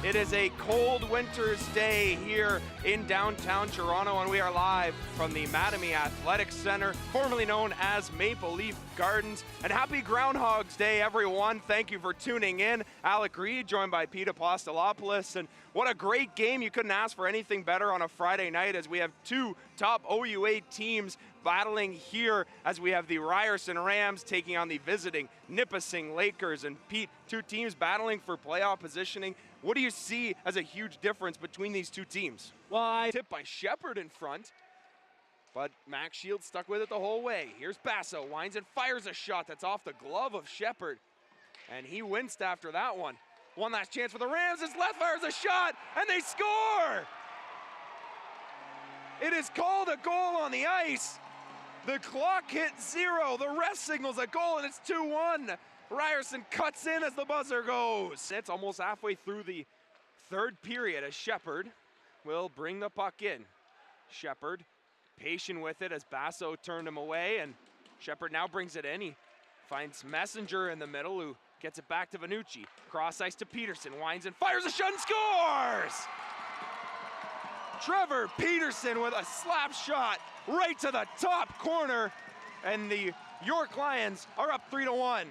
It is a cold winter's day here in downtown Toronto, and we are live from the Mattamy Athletic Center, formerly known as Maple Leaf Gardens. And happy Groundhog's Day, everyone. Thank you for tuning in. Alec Reid, joined by Pete Apostolopoulos. And what a great game. You couldn't ask for anything better on a Friday night, as we have two top OUA teams battling here, as we have the Ryerson Rams taking on the visiting Nipissing Lakers. And Pete, two teams battling for playoff positioning. What do you see as a huge difference between these two teams? Well, tipped by Shepard in front, but Max Shields stuck with it the whole way. Here's Basso, winds and fires a shot that's off the glove of Shepard, and he winced after that one. One last chance for the Rams as left fires a shot, and they score! It is called a goal on the ice. The clock hit 0. The ref signals a goal, and it's 2-1. Ryerson cuts in as the buzzer goes. It's almost halfway through the third period as Shepard will bring the puck in. Shepard patient with it as Basso turned him away, and Shepard now brings it in. He finds Messenger in the middle, who gets it back to Vanucci. Cross ice to Peterson, winds and fires a shot and scores! Trevor Peterson with a slap shot right to the top corner, and the York Lions are up 3-1.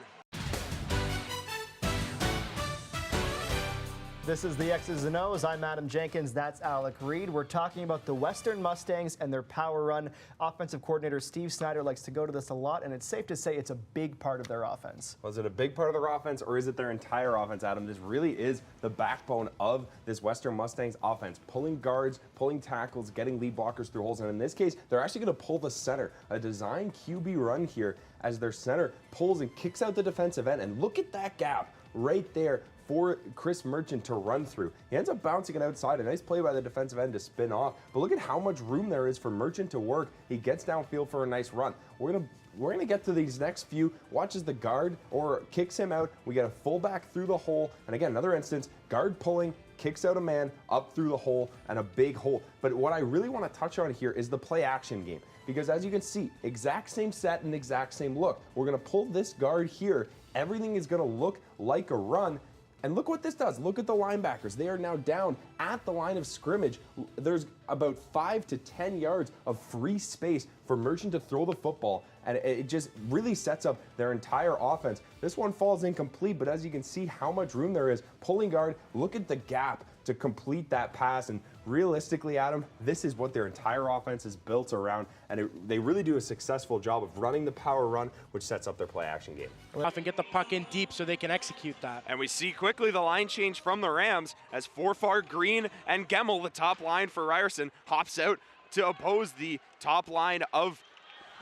This is the X's and O's. I'm Adam Jenkins. That's Alec Reid. We're talking about the Western Mustangs and their power run. Offensive coordinator Steve Snyder likes to go to this a lot, and it's safe to say it's a big part of their offense. Was it a big part of their offense, or is it their entire offense, Adam? This really is the backbone of this Western Mustangs offense. Pulling guards, pulling tackles, getting lead blockers through holes, and in this case, they're actually going to pull the center. A design QB run here as their center pulls and kicks out the defensive end, and look at that gap right there for Chris Merchant to run through. He ends up bouncing it outside. A nice play by the defensive end to spin off. But look at how much room there is for Merchant to work. He gets downfield for a nice run. We're gonna get to these next few. Watches the guard or kicks him out. We get a fullback through the hole. And again, another instance, guard pulling, kicks out a man up through the hole, and a big hole. But what I really want to touch on here is the play action game. Because as you can see, exact same set and exact same look. We're gonna pull this guard here. Everything is gonna look like a run. And look what this does. Look at the linebackers. They are now down at the line of scrimmage. There's about 5 to 10 yards of free space for Merchant to throw the football, and it just really sets up their entire offense. This one falls incomplete, but as you can see how much room there is. Pulling guard, look at the gap to complete that pass, and realistically, Adam, this is what their entire offense is built around, and they really do a successful job of running the power run, which sets up their play action game. And get the puck in deep so they can execute that. And we see quickly the line change from the Rams as Forfar, Green, and Gemmel, the top line for Ryerson, hops out to oppose the top line of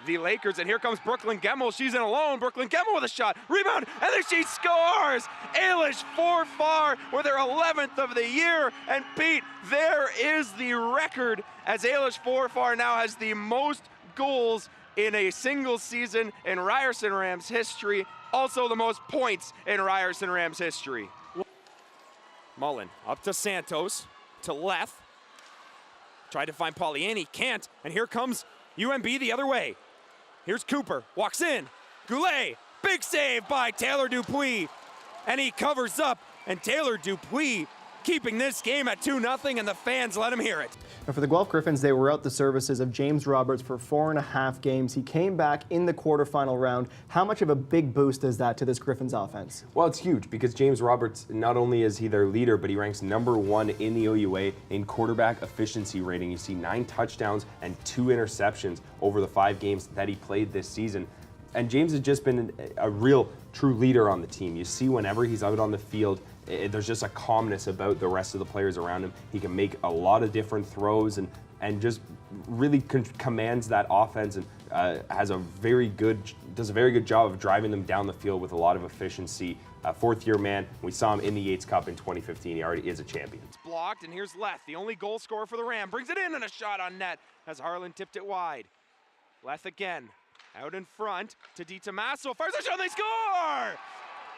the Lakers. And here comes Brooklyn Gemmel. She's in alone. Brooklyn Gemmel with a shot. Rebound. And then she scores. Ailish Forfar with her 11th of the year. And Pete, there is the record, as Ailish Forfar now has the most goals in a single season in Ryerson Rams history. Also the most points in Ryerson Rams history. Mullen up to Santos, to left. Tried to find Poliani, can't. And here comes UMB the other way. Here's Cooper, walks in. Goulet, big save by Taylor Dupuis. And he covers up, and Taylor Dupuis keeping this game at 2-0, and the fans let him hear it. And for the Guelph Griffins, they were out the services of James Roberts for 4.5 games. He came back in the quarterfinal round. How much of a big boost is that to this Griffins offense? Well, it's huge because James Roberts, not only is he their leader, but he ranks #1 in the OUA in quarterback efficiency rating. You see 9 touchdowns and 2 interceptions over the 5 games that he played this season. And James has just been a real, true leader on the team. You see whenever he's out on the field, there's just a calmness about the rest of the players around him. He can make a lot of different throws and just really commands that offense, and does a very good job of driving them down the field with a lot of efficiency. Fourth-year man. We saw him in the Yates Cup in 2015. He already is a champion. It's blocked, and here's Leth, the only goal scorer for the Ram. Brings it in, and a shot on net as Harlan tipped it wide. Leth again. Out in front to Di Tommaso, fires a shot, and they score!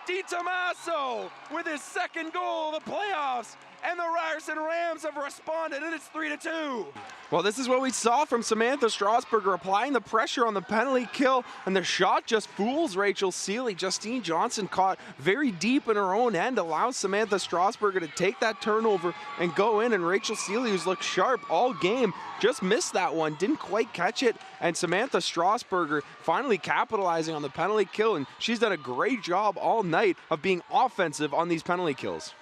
DiTommaso with his second goal of the playoffs, and the Ryerson Rams have responded, and it's 3-2. Well, this is what we saw from Samantha Strasburger, applying the pressure on the penalty kill, and the shot just fools Rachel Seeley. Justine Johnson caught very deep in her own end, allows Samantha Strasburger to take that turnover and go in, and Rachel Seeley, who's looked sharp all game, just missed that one, didn't quite catch it, and Samantha Strasburger finally capitalizing on the penalty kill, and she's done a great job all night of being offensive on these penalty kills.